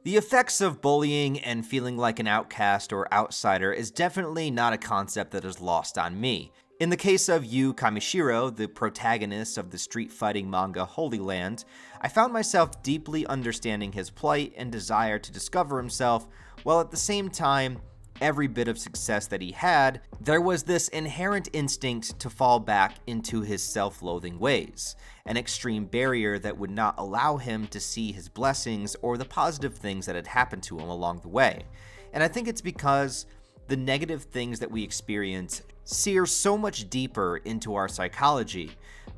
The effects of bullying and feeling like an outcast or outsider is definitely not a concept that is lost on me. In the case of Yu Kamishiro, the protagonist of the street fighting manga Holyland, I found myself deeply understanding his plight and desire to discover himself, while at the same time, every bit of success that he had, there was this inherent instinct to fall back into his self-loathing ways, an extreme barrier that would not allow him to see his blessings or the positive things that had happened to him along the way. And I think it's because the negative things that we experience sear so much deeper into our psychology,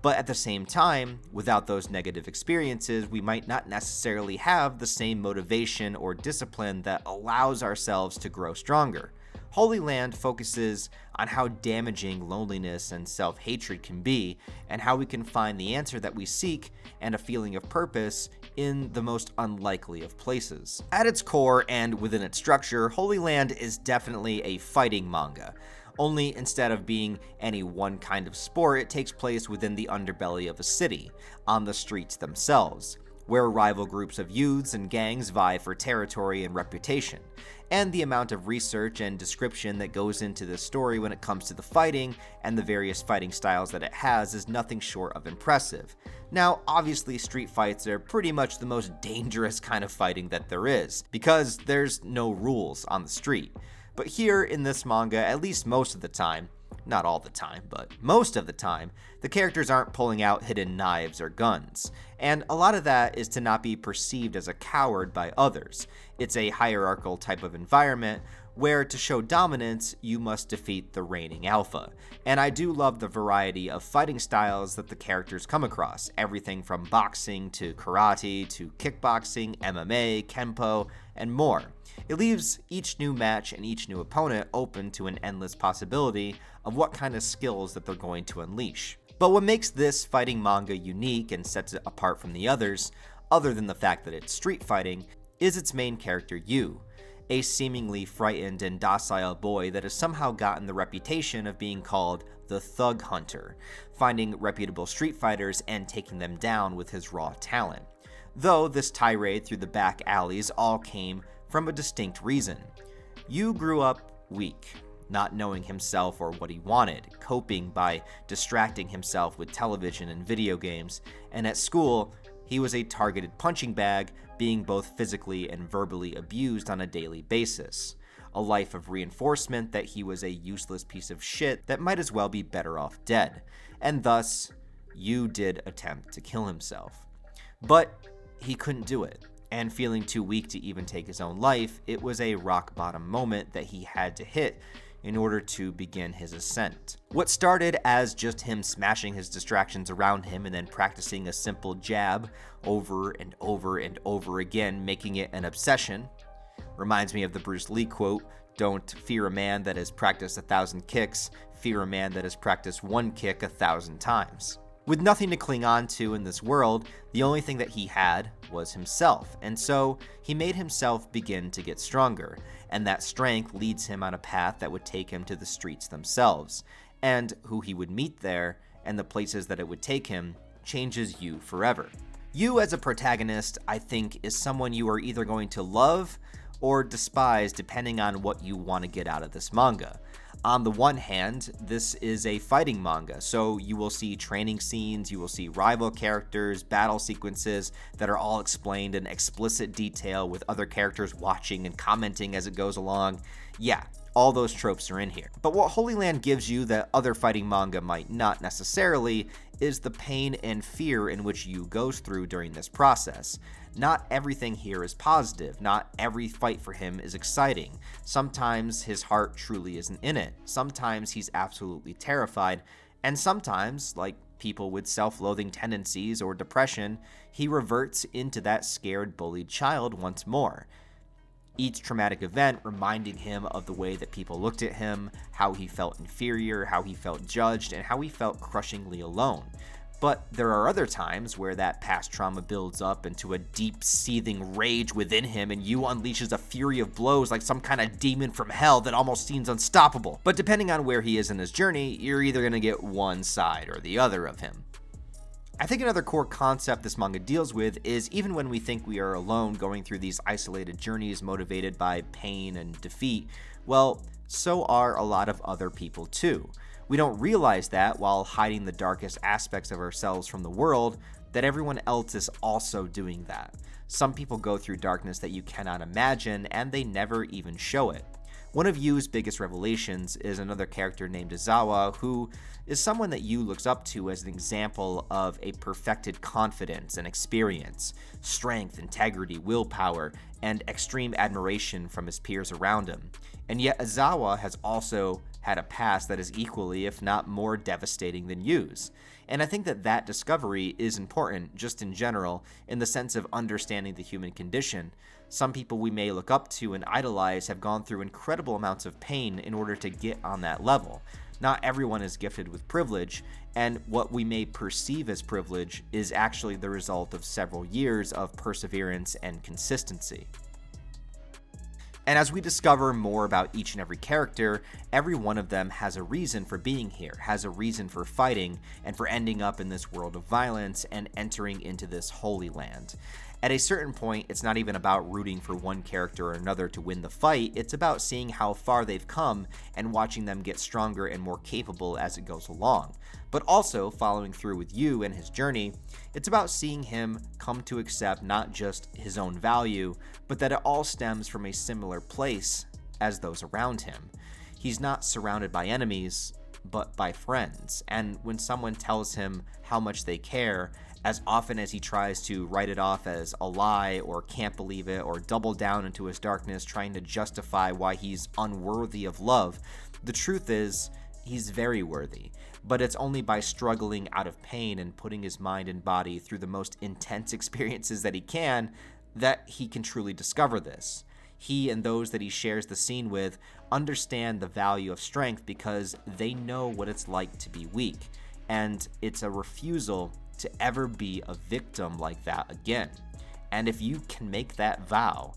but at the same time, without those negative experiences, we might not necessarily have the same motivation or discipline that allows ourselves to grow stronger. Holyland focuses on how damaging loneliness and self-hatred can be, and how we can find the answer that we seek and a feeling of purpose in the most unlikely of places. At its core and within its structure, Holyland is definitely a fighting manga. Only instead of being any one kind of sport, it takes place within the underbelly of a city, on the streets themselves, where rival groups of youths and gangs vie for territory and reputation. And the amount of research and description that goes into this story when it comes to the fighting and the various fighting styles that it has is nothing short of impressive. Now, obviously street fights are pretty much the most dangerous kind of fighting that there is, because there's no rules on the street. But here in this manga, at least most of the time, not all the time, but most of the time, the characters aren't pulling out hidden knives or guns. And a lot of that is to not be perceived as a coward by others. It's a hierarchical type of environment where to show dominance, you must defeat the reigning alpha. And I do love the variety of fighting styles that the characters come across. Everything from boxing to karate to kickboxing, MMA, kenpo, and more. It leaves each new match and each new opponent open to an endless possibility of what kind of skills that they're going to unleash. But what makes this fighting manga unique and sets it apart from the others, other than the fact that it's street fighting, is its main character Yu, a seemingly frightened and docile boy that has somehow gotten the reputation of being called the Thug Hunter, finding reputable street fighters and taking them down with his raw talent. Though this tirade through the back alleys all came from a distinct reason. Yu grew up weak, not knowing himself or what he wanted, coping by distracting himself with television and video games, and at school, he was a targeted punching bag, being both physically and verbally abused on a daily basis. A life of reinforcement that he was a useless piece of shit that might as well be better off dead, and thus, Yu did attempt to kill himself. But he couldn't do it. And feeling too weak to even take his own life, it was a rock bottom moment that he had to hit in order to begin his ascent. What started as just him smashing his distractions around him and then practicing a simple jab over and over and over again, making it an obsession, reminds me of the Bruce Lee quote, "Don't fear a man that has practiced 1,000 kicks, fear a man that has practiced one kick 1,000 times." With nothing to cling on to in this world, the only thing that he had was himself, and so he made himself begin to get stronger, and that strength leads him on a path that would take him to the streets themselves, and who he would meet there, and the places that it would take him, changes Yu forever. Yu as a protagonist, I think, is someone you are either going to love or despise depending on what you want to get out of this manga. On the one hand, this is a fighting manga, so you will see training scenes, you will see rival characters, battle sequences that are all explained in explicit detail with other characters watching and commenting as it goes along. Yeah, all those tropes are in here. But what Holyland gives you that other fighting manga might not necessarily is the pain and fear in which Yu goes through during this process. Not everything here is positive, not every fight for him is exciting. Sometimes his heart truly isn't in it, sometimes he's absolutely terrified, and sometimes, like people with self-loathing tendencies or depression, he reverts into that scared, bullied child once more. Each traumatic event reminding him of the way that people looked at him, how he felt inferior, how he felt judged, and how he felt crushingly alone. But there are other times where that past trauma builds up into a deep, seething rage within him, and Yu unleashes a fury of blows like some kind of demon from hell that almost seems unstoppable. But depending on where he is in his journey, you're either going to get one side or the other of him. I think another core concept this manga deals with is even when we think we are alone going through these isolated journeys motivated by pain and defeat, well, so are a lot of other people too. We don't realize that while hiding the darkest aspects of ourselves from the world, that everyone else is also doing that. Some people go through darkness that you cannot imagine, and they never even show it. One of Yu's biggest revelations is another character named Izawa, who is someone that Yu looks up to as an example of a perfected confidence and experience, strength, integrity, willpower, and extreme admiration from his peers around him. And yet Izawa has also had a past that is equally, if not more, devastating than Yu's. And I think that discovery is important, just in general, in the sense of understanding the human condition. Some people we may look up to and idolize have gone through incredible amounts of pain in order to get on that level. Not everyone is gifted with privilege, and what we may perceive as privilege is actually the result of several years of perseverance and consistency. And as we discover more about each and every character, every one of them has a reason for being here, has a reason for fighting, and for ending up in this world of violence and entering into this Holyland. At a certain point, it's not even about rooting for one character or another to win the fight, it's about seeing how far they've come and watching them get stronger and more capable as it goes along. But also, following through with Yu and his journey, it's about seeing him come to accept not just his own value, but that it all stems from a similar place as those around him. He's not surrounded by enemies, but by friends, and when someone tells him how much they care, as often as he tries to write it off as a lie or can't believe it or double down into his darkness trying to justify why he's unworthy of love, the truth is he's very worthy. But it's only by struggling out of pain and putting his mind and body through the most intense experiences that he can truly discover this. He and those that he shares the scene with understand the value of strength because they know what it's like to be weak, and it's a refusal to ever be a victim like that again. And if you can make that vow,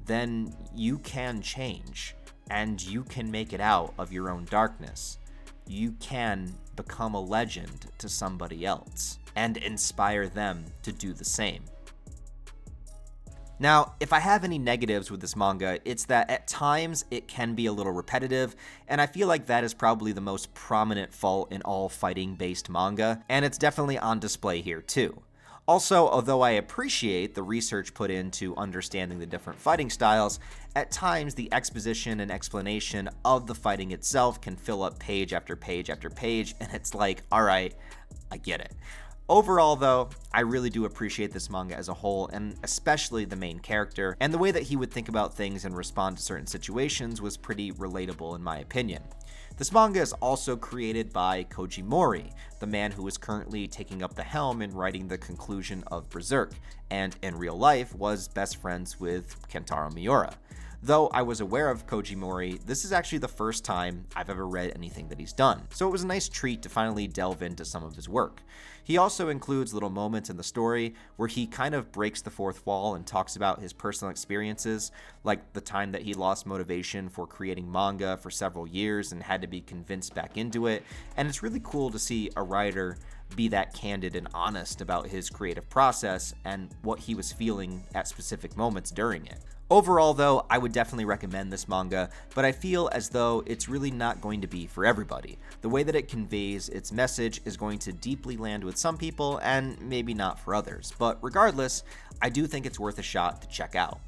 then you can change, and you can make it out of your own darkness. You can become a legend to somebody else and inspire them to do the same. Now, if I have any negatives with this manga, it's that at times it can be a little repetitive, and I feel like that is probably the most prominent fault in all fighting-based manga, and it's definitely on display here too. Also, although I appreciate the research put into understanding the different fighting styles, at times the exposition and explanation of the fighting itself can fill up page after page after page, and it's like, alright, I get it. Overall, though, I really do appreciate this manga as a whole, and especially the main character, and the way that he would think about things and respond to certain situations was pretty relatable in my opinion. This manga is also created by Koji Mori, the man who is currently taking up the helm in writing the conclusion of Berserk, and in real life was best friends with Kentaro Miura. Though I was aware of Koji Mori, this is actually the first time I've ever read anything that he's done, so it was a nice treat to finally delve into some of his work. He also includes little moments in the story where he kind of breaks the fourth wall and talks about his personal experiences, like the time that he lost motivation for creating manga for several years and had to be convinced back into it, and it's really cool to see a writer be that candid and honest about his creative process and what he was feeling at specific moments during it. Overall, though, I would definitely recommend this manga, but I feel as though it's really not going to be for everybody. The way that it conveys its message is going to deeply land with some people and maybe not for others, but regardless, I do think it's worth a shot to check out.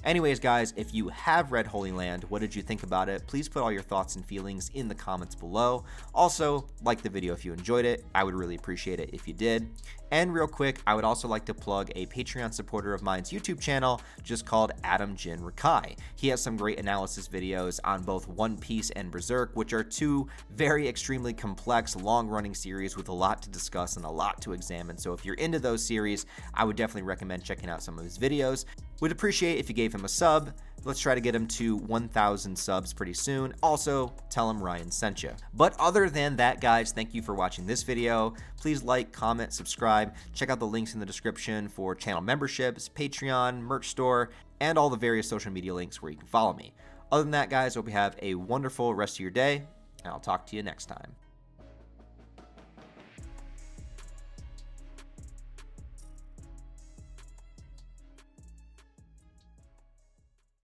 Anyways, guys, if you have read Holyland, what did you think about it? Please put all your thoughts and feelings in the comments below. Also, like the video if you enjoyed it. I would really appreciate it if you did. And real quick, I would also like to plug a Patreon supporter of mine's YouTube channel just called Adam Jin Rakai. He has some great analysis videos on both One Piece and Berserk, which are two very extremely complex, long-running series with a lot to discuss and a lot to examine. So if you're into those series, I would definitely recommend checking out some of his videos. Would appreciate if you gave him a sub. Let's try to get him to 1,000 subs pretty soon. Also, tell him Ryan sent you. But other than that, guys, thank you for watching this video. Please like, comment, subscribe. Check out the links in the description for channel memberships, Patreon, merch store, and all the various social media links where you can follow me. Other than that, guys, hope you have a wonderful rest of your day, and I'll talk to you next time.